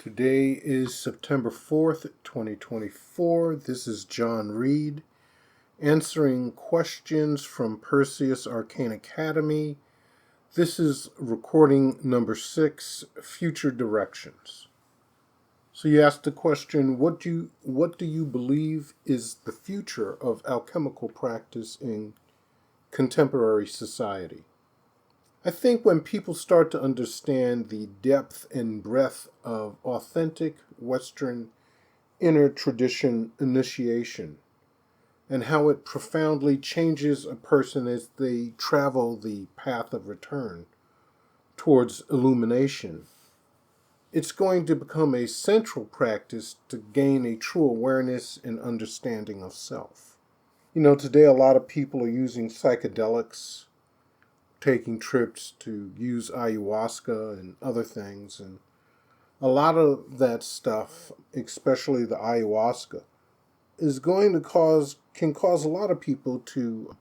Today is September 4th, 2024. This is John Reid answering questions from Perseus Arcane Academy. This is recording number 6, Future Directions. So you asked the question, what do you believe is the future of alchemical practice in contemporary society? I think when people start to understand the depth and breadth of authentic Western inner tradition initiation and how it profoundly changes a person as they travel the path of return towards illumination, it's going to become a central practice to gain a true awareness and understanding of self. Today a lot of people are using psychedelics, taking trips to use ayahuasca and other things, and a lot of that stuff, especially the ayahuasca, can cause a lot of people to,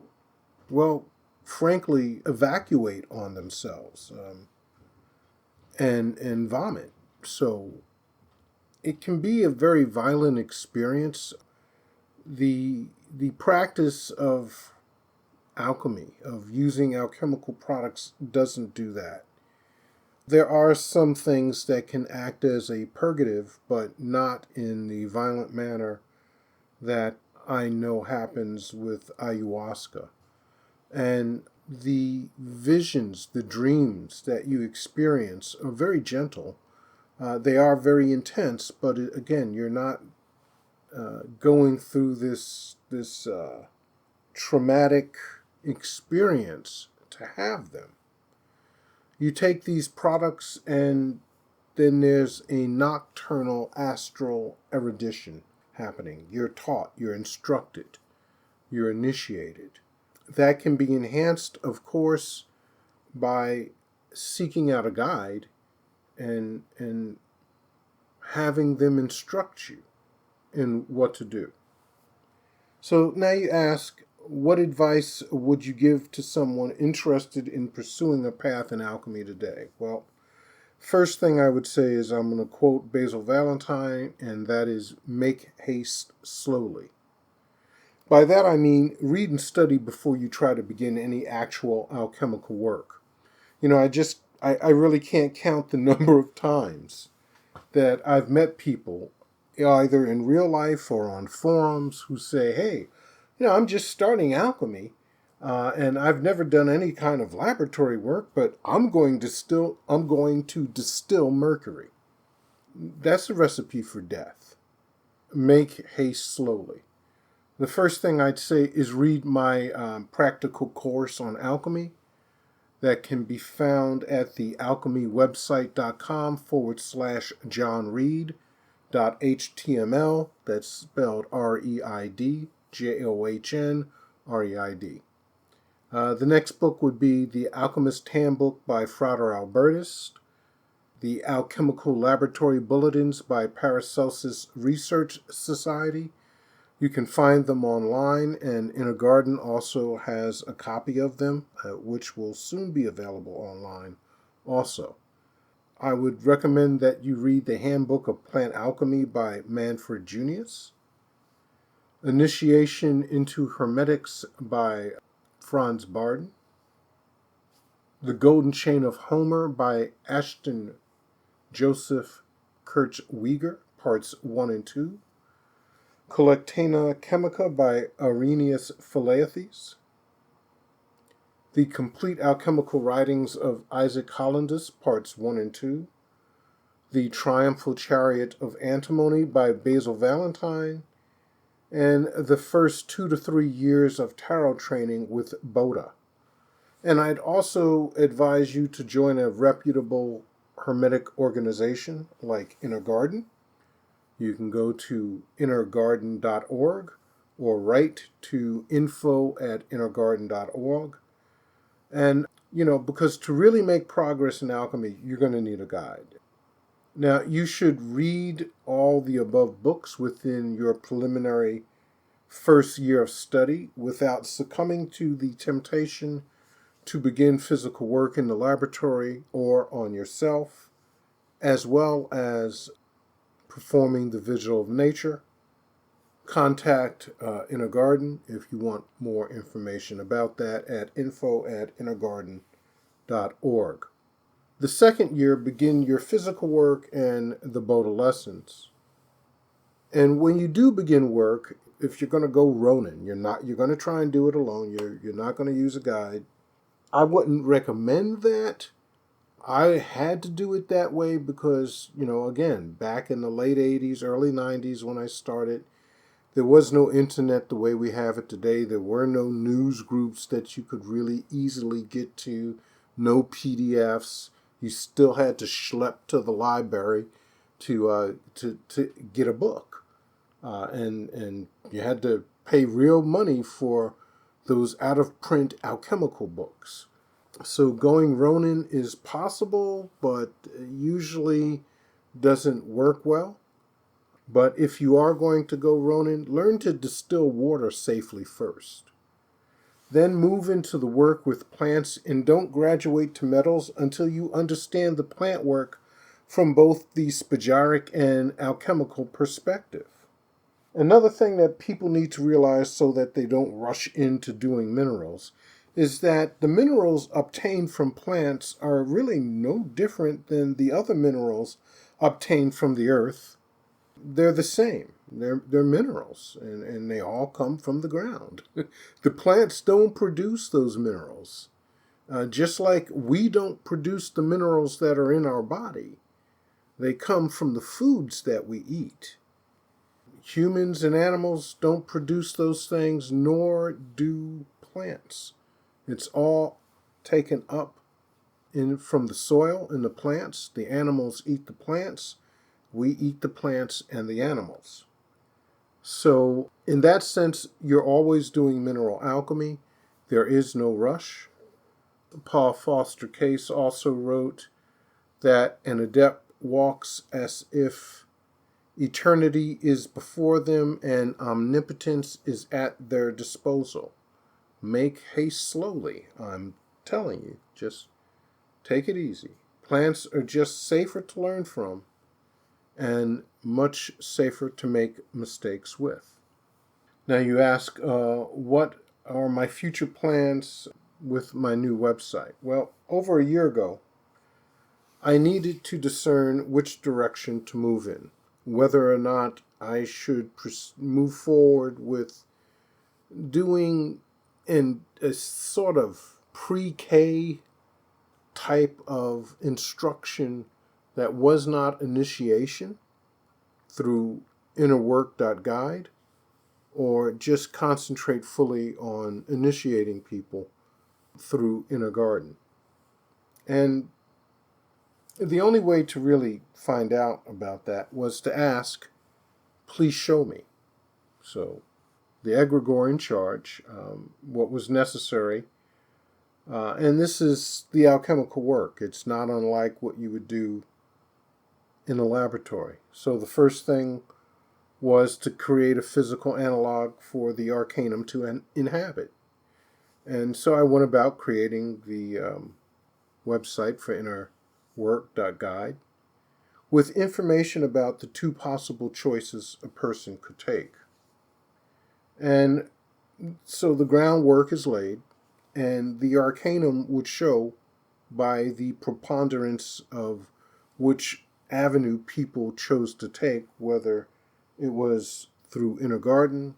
frankly, evacuate on themselves and vomit. So it can be a very violent experience. The practice of alchemy, of using alchemical products, doesn't do that. There are some things that can act as a purgative, but not in the violent manner that I know happens with ayahuasca. And the visions, the dreams that you experience are very gentle. They are very intense, but again, you're not going through this traumatic experience to have them. You take these products and then there's a nocturnal astral erudition happening. You're taught, you're instructed, you're initiated. That can be enhanced, of course, by seeking out a guide and having them instruct you in what to do. So now you ask, what advice would you give to someone interested in pursuing a path in alchemy today? Well, first thing I would say is I'm going to quote Basil Valentine, and that is, make haste slowly. By that I mean read and study before you try to begin any actual alchemical work. I really can't count the number of times that I've met people, either in real life or on forums, who say, hey, I'm just starting alchemy, and I've never done any kind of laboratory work, but I'm going to distill mercury. That's a recipe for death. Make haste slowly. The first thing I'd say is read my practical course on alchemy that can be found at the alchemywebsite.com/John Reid.html. That's spelled REID. JOHNREID. The next book would be The Alchemist Handbook by Frater Albertus, The Alchemical Laboratory Bulletins by Paracelsus Research Society. You can find them online, and Inner Garden also has a copy of them, which will soon be available online also. I would recommend that you read The Handbook of Plant Alchemy by Manfred Junius. Initiation into Hermetics by Franz Bardon. The Golden Chain of Homer by Ashton Joseph Kirchweiger, Parts 1 and 2. Collectana Chemica by Arrhenius Philautheus. The Complete Alchemical Writings of Isaac Hollandus, Parts 1 and 2. The Triumphal Chariot of Antimony by Basil Valentine. And the first 2 to 3 years of tarot training with Boda. And I'd also advise you to join a reputable Hermetic organization like Inner Garden. You can go to innergarden.org or write to info@innergarden.org. And, because to really make progress in alchemy, you're going to need a guide. Now, you should read all the above books within your preliminary first year of study without succumbing to the temptation to begin physical work in the laboratory or on yourself, as well as performing the vigil of nature. Contact Inner Garden if you want more information about that at info@innergarden.org. The second year, begin your physical work and the Boda lessons. And when you do begin work, if you're going to go Ronin, you're going to try and do it alone. You're not going to use a guide. I wouldn't recommend that. I had to do it that way because, again, back in the late 80s, early 90s when I started, there was no internet the way we have it today. There were no news groups that you could really easily get to, no PDFs. You still had to schlep to the library to get a book. And you had to pay real money for those out-of-print alchemical books. So going Ronin is possible, but usually doesn't work well. But if you are going to go Ronin, learn to distill water safely first. Then move into the work with plants and don't graduate to metals until you understand the plant work from both the spagyric and alchemical perspective. Another thing that people need to realize so that they don't rush into doing minerals is that the minerals obtained from plants are really no different than the other minerals obtained from the earth. They're the same. They're minerals, and they all come from the ground. The plants don't produce those minerals. Just like we don't produce the minerals that are in our body. They come from the foods that we eat. Humans and animals don't produce those things, nor do plants. It's all taken up from the soil and the plants. The animals eat the plants. We eat the plants and the animals. So in that sense, you're always doing mineral alchemy. There is no rush. Paul Foster Case also wrote that an adept walks as if eternity is before them and omnipotence is at their disposal. Make haste slowly. I'm telling you, just take it easy. Plants are just safer to learn from and much safer to make mistakes with. Now you ask, what are my future plans with my new website? Well, over a year ago, I needed to discern which direction to move in, whether or not I should move forward with doing a sort of pre-K type of instruction that was not initiation through innerwork.guide, or just concentrate fully on initiating people through Inner Garden. And the only way to really find out about that was to ask, please show me. So the egregore in charge, what was necessary, and this is the alchemical work. It's not unlike what you would do in a laboratory. So the first thing was to create a physical analog for the arcanum to inhabit. And so I went about creating the website for innerwork.guide with information about the two possible choices a person could take. And so the groundwork is laid, and the arcanum would show by the preponderance of which avenue people chose to take, whether it was through Inner Garden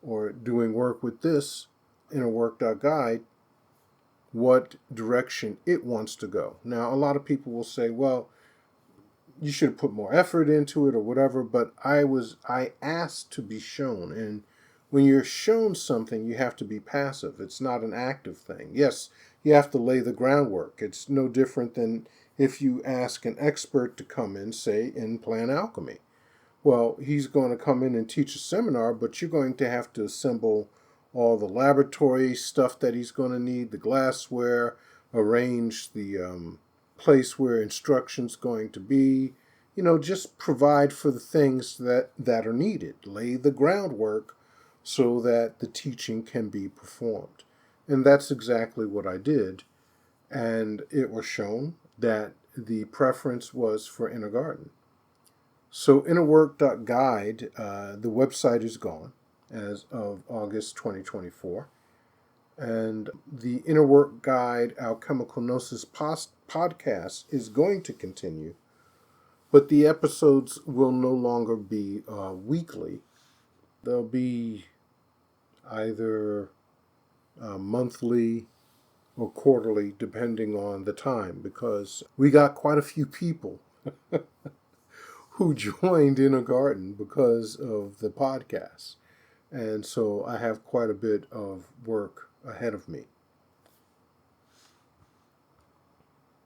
or doing work with this innerwork.guide, what direction it wants to go. Now, a lot of people will say, well, you should have put more effort into it or whatever, but I asked to be shown. And when you're shown something, you have to be passive. It's not an active thing. Yes, you have to lay the groundwork. It's no different than if you ask an expert to come in, say, in plant alchemy. Well, he's going to come in and teach a seminar, but you're going to have to assemble all the laboratory stuff that he's going to need, the glassware, arrange the place where instruction's going to be, just provide for the things that are needed. Lay the groundwork so that the teaching can be performed. And that's exactly what I did. And it was shown that the preference was for Inner Garden. So innerwork.guide, the website is gone as of August 2024. And the Inner Work Guide, Alchemical Gnosis podcast is going to continue, but the episodes will no longer be weekly. They'll be either monthly or quarterly, depending on the time, because we got quite a few people who joined Inner Garden because of the podcast. And so I have quite a bit of work ahead of me.